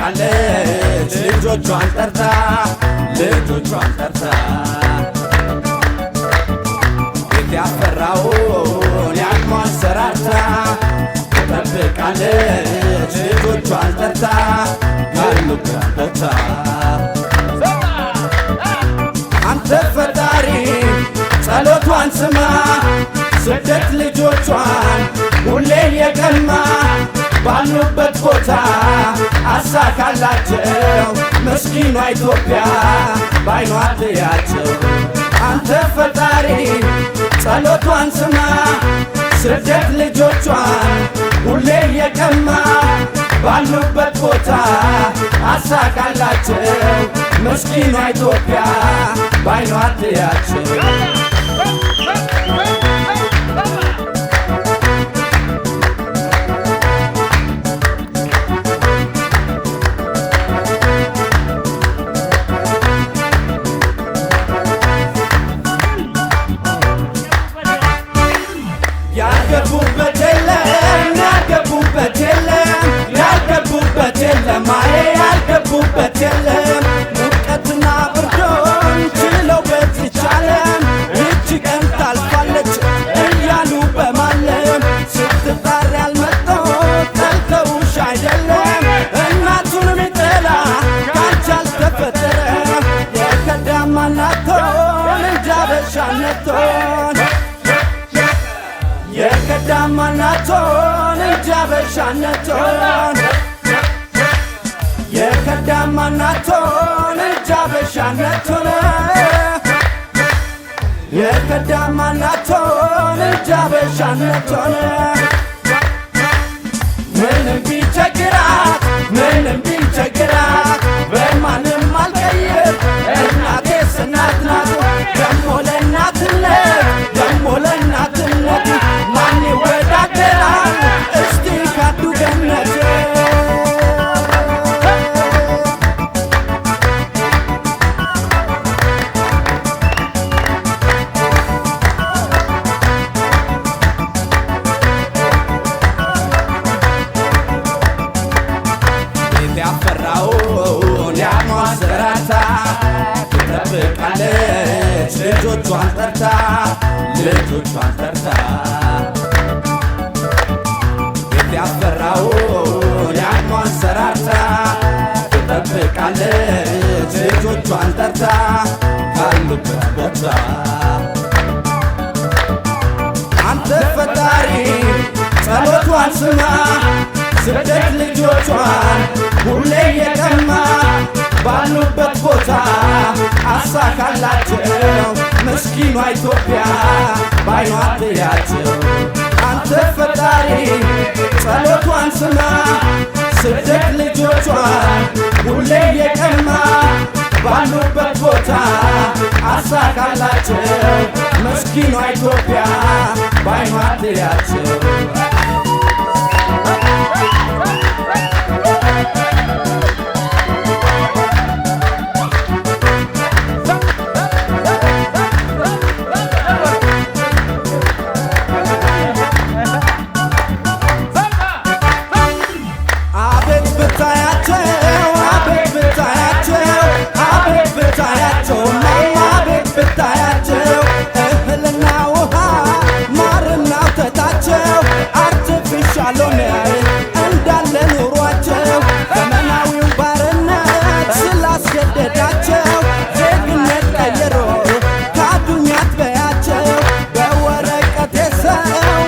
ትጠብቃለች ልጆቿን ጠርታ ቤት ያፈራውን ያቅሟን ሰራርታ ትጠብቃለች ልጆቿን ጠርታ ካሉበት ቦታ አንተ ፈጣሪ ጸሎቷን ስማ ስደት ልጆቿን ሁሌ የቀማ ባሉበት ቦታ አሳካላቸው ምስኪኗ ኢትዮጵያ ባይኗ ትያቸው አንተ ፈጣሪ ጸሎቷን ስማ ስደት ልጆቿን ሁሌ የቀማ ባሉበት ቦታ አሳካላቸው ምስኪኗ ኢትዮጵያ ባይኗ ትያቸው ያልገቡበት የለም ሙቀትና ብርዶን ችለው በዚች ዓለም ይህች ቀን ታልፋለች እያሉ በማለም ስትጣሪ ያልመጣው ጠልተውሽ አይደለም እናቱን ሚጠላ ካንቺ አልተፈጠረ የከዳማናቶን እንጂ አበሻነቶን የከዳማናቶን እንጂ አበሻነቶን የከዳማናቶን እንጂ አበሻነቶን የከዳማናቶን እንጂ አበሻነቶን ምንም ቢቸግራት በማንም አልቀይር እናቴስ እናት ናት ደሞ ለእናትነት ማን ይወዳደራል እስቲ ካዱ ገነት ያፈራውን ያቅሟን ሰራርታ ትጠብቃለች ልጆቿን ጠርታ ቤት ያፈራውን ያቅሟን ሰራርታ ትጠብቃለች ልጆቿን ጠርታ ካሉበት ቦታ አንተ ፈጣሪ ጸሎቷን ስማ ስደት ልጆቿን ሁሌ የቀማ ባሉበት ቦታ አሳካላቸው ምስኪኗ ኢትዮጵያ ባይኗ ትያቸው አንተ ፈጣሪ ጸሎቷን ስማ ስደት ልጆቿን ሁሌ የቀማ ባሉበት ቦታ አሳካላቸው ምስኪኗ ኢትዮጵያ ባይኗ ትያቸው ብታያቸው እህልና ውሃ ማርና ወተታቸው አርቲፊሻል ሆነ እንዳለ ኑሯቸው ዘመናዊው ባርነት ስላስገደዳቸው ዜግነት ቀይሮ ካዱኝ አትበያቸው በወረቀት የሰው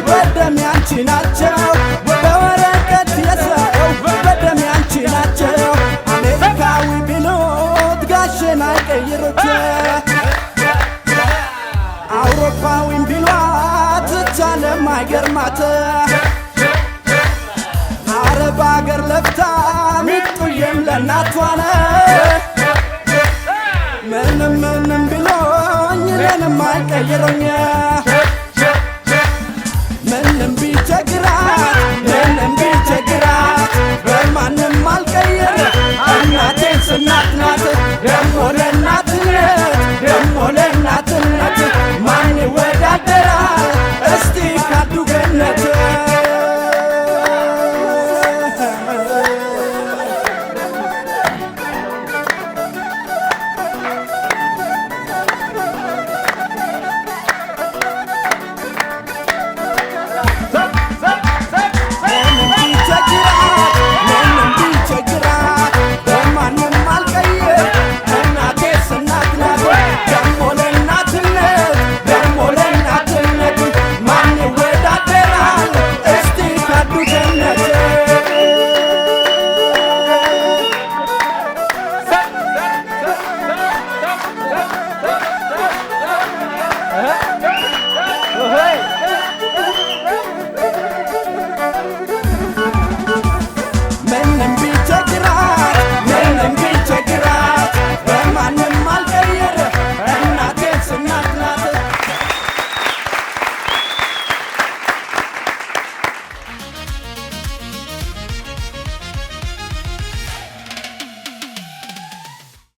በደም ያንቺ ናቸው በወረቀት የሰው በደም ያንቺ ናቸው አሜሪካዊ ቢሉት ጋሼን አይቀይሩት አውሮፓዊም ቢሏት ቻለም አይገርማት አረብ አገር ለፍታ ሚጡዬም ለእናቷነ ምንም ቢሎኝ እኔንም አይቀይረኝ ምንም ቢቸግራት በማንም አልቀይር እናቴስ እናት ናት ደሞ ለእናትነት ማን ይወዳደራል እስቲ ካዱ ገነት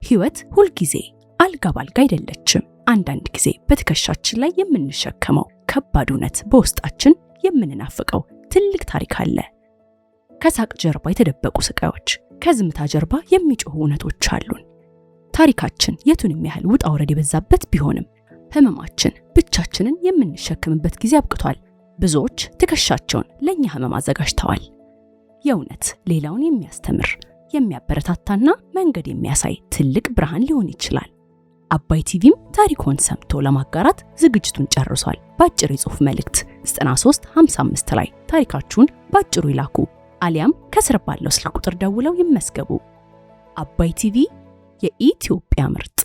ህይወት ሁል ጊዜ አልጋ ባልጋ አይደለችም። አንዳንድ ጊዜ በትከሻችን ላይ የምንሸከመው ከባድ እውነት፣ በውስጣችን የምንናፍቀው ትልቅ ታሪክ አለ። ከሳቅ ጀርባ የተደበቁ ስቃዮች፣ ከዝምታ ጀርባ የሚጮሁ እውነቶች አሉን። ታሪካችን የቱንም ያህል ውጣ ውረድ የበዛበት ቢሆንም ህመማችን ብቻችንን የምንሸከምበት ጊዜ አብቅቷል። ብዙዎች ትከሻቸውን ለኛ ህመም አዘጋጅተዋል። የእውነት ሌላውን የሚያስተምር የሚያበረታታና መንገድ የሚያሳይ ትልቅ ብርሃን ሊሆን ይችላል። አባይ ቲቪም ታሪኮን ሰምቶ ለማጋራት ዝግጅቱን ጨርሷል። በአጭር የጽሑፍ መልእክት 9355 ላይ ታሪካችሁን ባጭሩ ይላኩ፣ አሊያም ከስር ባለው ስልክ ቁጥር ደውለው ይመስገቡ። አባይ ቲቪ የኢትዮጵያ ምርጥ